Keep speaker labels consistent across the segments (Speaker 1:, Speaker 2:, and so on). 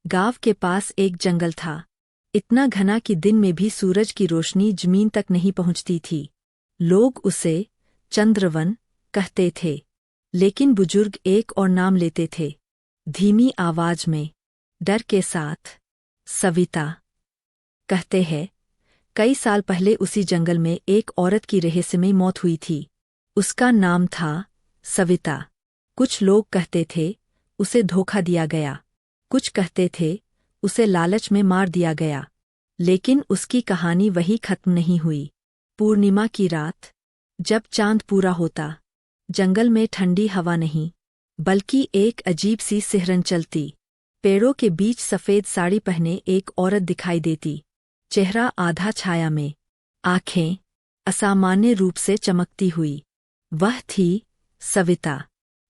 Speaker 1: गांव के पास एक जंगल था, इतना घना कि दिन में भी सूरज की रोशनी जमीन तक नहीं पहुंचती थी। लोग उसे चंद्रवन कहते थे, लेकिन बुजुर्ग एक और नाम लेते थे, धीमी आवाज में, डर के साथ, सविता। कहते हैं, कई साल पहले उसी जंगल में एक औरत की रहस्यमयी मौत हुई थी। उसका नाम था सविता। कुछ लोग कहते थे उसे धोखा दिया गया, कुछ कहते थे उसे लालच में मार दिया गया, लेकिन उसकी कहानी वही खत्म नहीं हुई। पूर्णिमा की रात, जब चांद पूरा होता, जंगल में ठंडी हवा नहीं, बल्कि एक अजीब सी सिहरन चलती। पेड़ों के बीच सफ़ेद साड़ी पहने एक औरत दिखाई देती, चेहरा आधा छाया में, आंखें असामान्य रूप से चमकती हुई। वह थी सविता।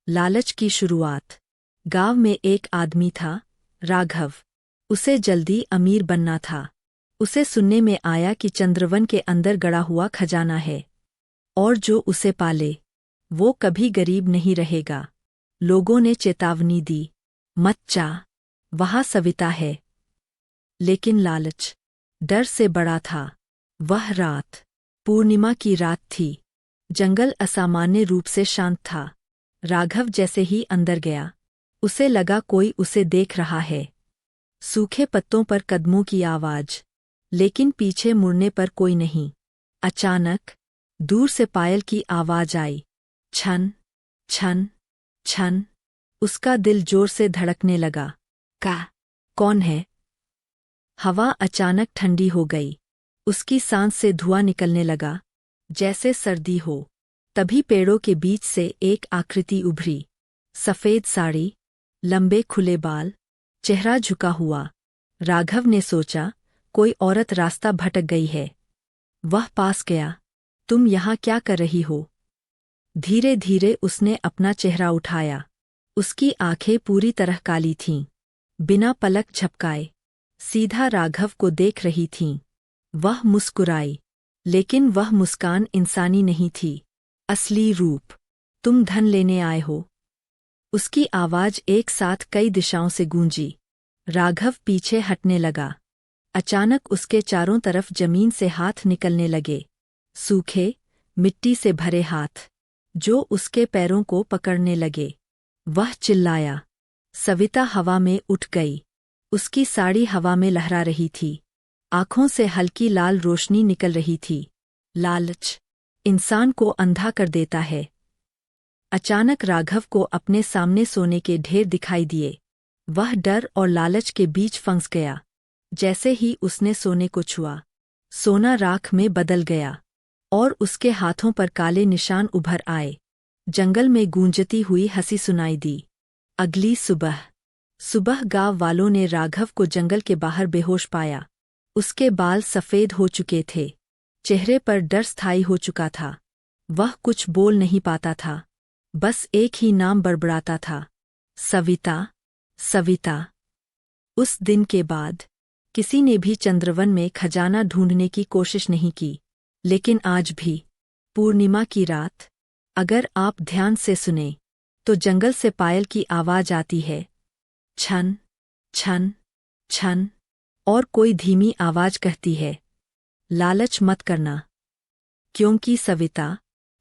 Speaker 1: लालच की शुरुआत। गांव में एक आदमी था, राघव। उसे जल्दी अमीर बनना था। उसे सुनने में आया कि चंद्रवन के अंदर गड़ा हुआ खजाना है, और जो उसे पाले वो कभी गरीब नहीं रहेगा। लोगों ने चेतावनी दी, मत जा, वहाँ सविता है। लेकिन लालच डर से बड़ा था। वह रात पूर्णिमा की रात थी। जंगल असामान्य रूप से शांत था। राघव जैसे ही अंदर गया, उसे लगा कोई उसे देख रहा है। सूखे पत्तों पर कदमों की आवाज, लेकिन पीछे मुड़ने पर कोई नहीं। अचानक दूर से पायल की आवाज आई, छन छन छन। उसका दिल जोर से धड़कने लगा। कौन है? हवा अचानक ठंडी हो गई। उसकी सांस से धुआं निकलने लगा, जैसे सर्दी हो। तभी पेड़ों के बीच से एक आकृति उभरी, सफ़ेद साड़ी, लंबे खुले बाल, चेहरा झुका हुआ। राघव ने सोचा, कोई औरत रास्ता भटक गई है। वह पास गया। तुम यहाँ क्या कर रही हो? धीरे धीरे उसने अपना चेहरा उठाया। उसकी आंखें पूरी तरह काली थीं, बिना पलक झपकाए, सीधा राघव को देख रही थीं। वह मुस्कुराई, लेकिन वह मुस्कान इंसानी नहीं थी, असली रूप। तुम धन लेने आए हो? उसकी आवाज एक साथ कई दिशाओं से गूंजी। राघव पीछे हटने लगा। अचानक उसके चारों तरफ जमीन से हाथ निकलने लगे, सूखे, मिट्टी से भरे हाथ, जो उसके पैरों को पकड़ने लगे। वह चिल्लाया। सविता हवा में उठ गई। उसकी साड़ी हवा में लहरा रही थी, आंखों से हल्की लाल रोशनी निकल रही थी। लालच इंसान को अंधा कर देता है। अचानक राघव को अपने सामने सोने के ढेर दिखाई दिए। वह डर और लालच के बीच फंस गया। जैसे ही उसने सोने को छुआ, सोना राख में बदल गया, और उसके हाथों पर काले निशान उभर आए। जंगल में गूंजती हुई हंसी सुनाई दी। अगली सुबह गांव वालों ने राघव को जंगल के बाहर बेहोश पाया। उसके बाल सफ़ेद हो चुके थे, चेहरे पर डर स्थायी हो चुका था। वह कुछ बोल नहीं पाता था, बस एक ही नाम बड़बड़ाता था, सविता, सविता। उस दिन के बाद किसी ने भी चंद्रवन में खजाना ढूंढने की कोशिश नहीं की। लेकिन आज भी, पूर्णिमा की रात, अगर आप ध्यान से सुने, तो जंगल से पायल की आवाज आती है, छन छन छन, और कोई धीमी आवाज कहती है, लालच मत करना, क्योंकि सविता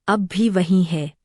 Speaker 1: अब भी वहीं है।